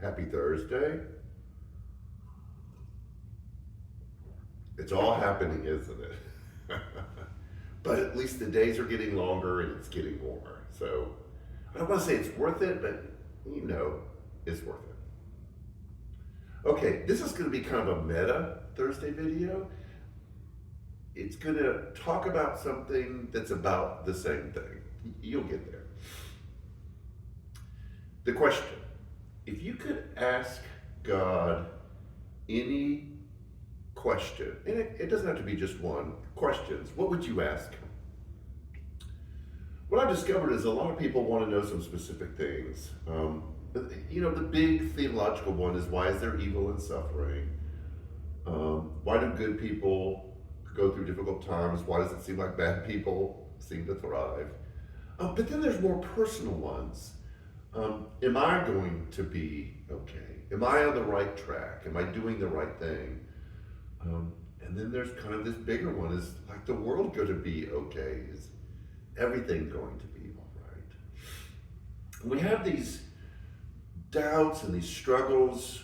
Happy Thursday. It's all happening, isn't it? But at least the days are getting longer and it's getting warmer. So I don't want to say it's worth it, but it's worth it. Okay, this is going to be kind of a meta Thursday video. It's going to talk about something that's about the same thing. You'll get there. The question: if you could ask God any question, and it doesn't have to be just one, questions, what would you ask him? What I've discovered is a lot of people want to know some specific things. The big theological one is, why is there evil and suffering? Why do good people go through difficult times? Why does it seem like bad people seem to thrive? But then there's more personal ones. Am I going to be okay? Am I on the right track? Am I doing the right thing? And then there's kind of this bigger one: is like the world going to be okay? Is everything going to be all right? We have these doubts and these struggles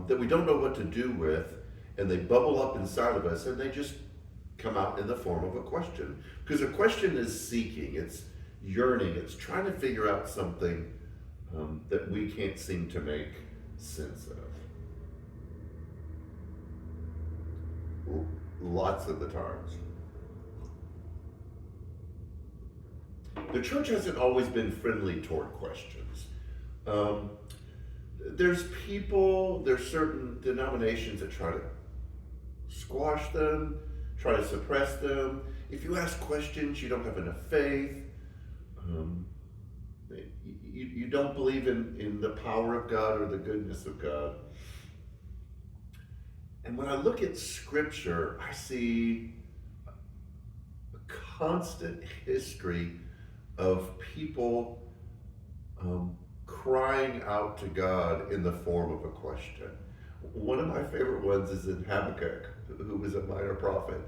that we don't know what to do with, and they bubble up inside of us, and they just come out in the form of a question. Because a question is seeking, it's yearning, it's trying to figure out something that we can't seem to make sense of. Lots of the times. The church hasn't always been friendly toward questions. There's certain denominations that try to squash them, try to suppress them. If you ask questions, you don't have enough faith. You don't believe in the power of God or the goodness of God. And when I look at Scripture, I see a constant history of people crying out to God in the form of a question. One of my favorite ones is in Habakkuk, who was a minor prophet.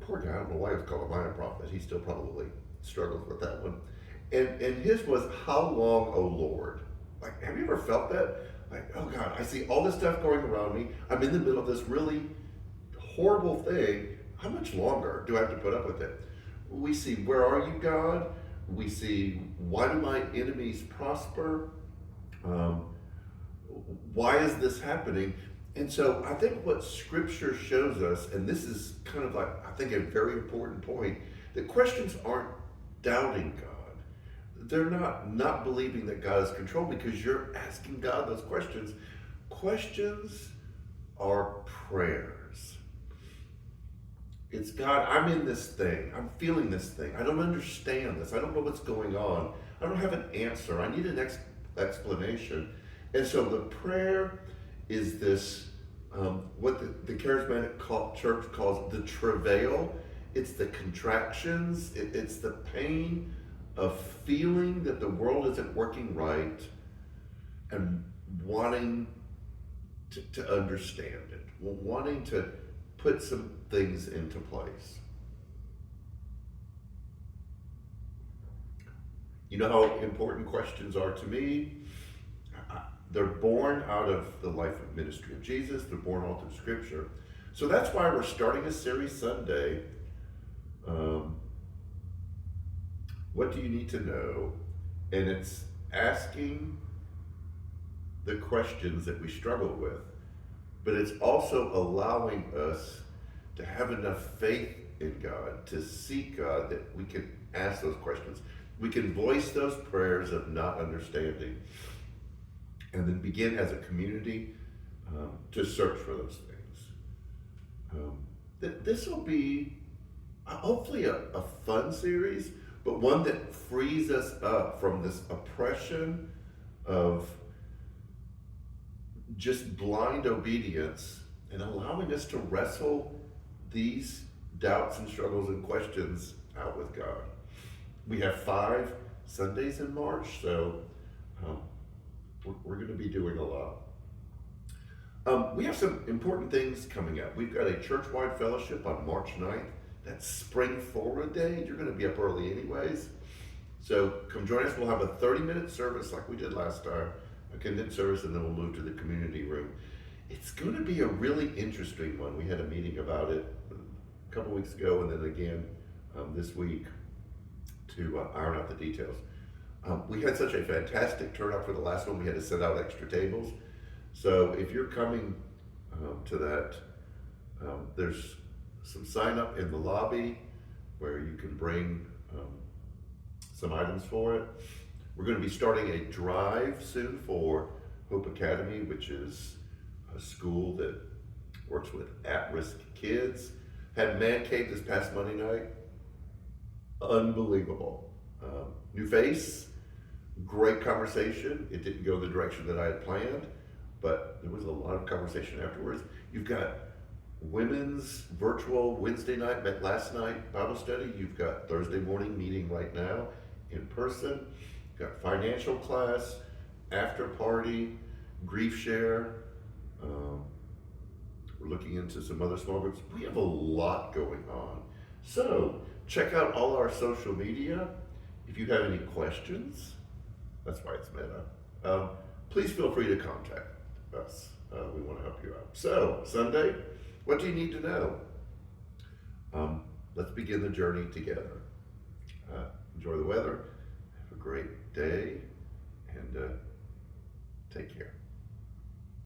Poor guy, I don't know why he was called a minor prophet. He still probably struggles with that one. And his was, "How long, O Lord?" Like, have you ever felt that? Like, oh God, I see all this stuff going around me. I'm in the middle of this really horrible thing. How much longer do I have to put up with it? We see, where are you, God? We see, why do my enemies prosper? Why is this happening? And so I think what Scripture shows us, and this is kind of like, I think, a very important point, that questions aren't doubting God. They're not believing that God is in control because you're asking God those questions. Questions are prayers. It's, God, I'm in this thing. I'm feeling this thing. I don't understand this. I don't know what's going on. I don't have an answer. I need an explanation. And so the prayer is this, what the charismatic church calls the travail. It's the contractions. It's the pain of feeling that the world isn't working right and wanting to understand it, wanting to put some things into place. You know how important questions are to me? They're born out of the life and ministry of Jesus. They're born all through Scripture. So that's why we're starting a series Sunday. What do you need to know? And it's asking the questions that we struggle with, but it's also allowing us to have enough faith in God, to seek God, that we can ask those questions. We can voice those prayers of not understanding, and then begin as a community to search for those things. This will be hopefully a fun series, but one that frees us up from this oppression of just blind obedience, and allowing us to wrestle these doubts and struggles and questions out with God. We have 5 Sundays in March, so we're going to be doing a lot. We have some important things coming up. We've got a church-wide fellowship on March 9th. That's Spring Forward Day. You're going to be up early anyways. So come join us. We'll have a 30-minute service like we did last time. a condensed service, and then we'll move to the community room. It's going to be a really interesting one. We had a meeting about it a couple weeks ago, and then again this week to iron out the details. We had such a fantastic turnout for the last one. We had to set out extra tables. So if you're coming to that, there's some sign up in the lobby where you can bring some items for it. We're going to be starting a drive soon for Hope Academy, which is a school that works with at-risk kids. Had Man Cave this past Monday night. Unbelievable. New face, great conversation. It didn't go the direction that I had planned, but there was a lot of conversation afterwards. You've got women's virtual Wednesday night, met last night, Bible study. You've got Thursday morning meeting right now in person. You've got financial class, after party, grief share. We're looking into some other small groups. We have a lot going on. So check out all our social media. If you have any questions, that's why it's Meta, please feel free to contact us. We want to help you out. So, Sunday, what do you need to know? Let's begin the journey together. Enjoy the weather. Have a great day, and take care.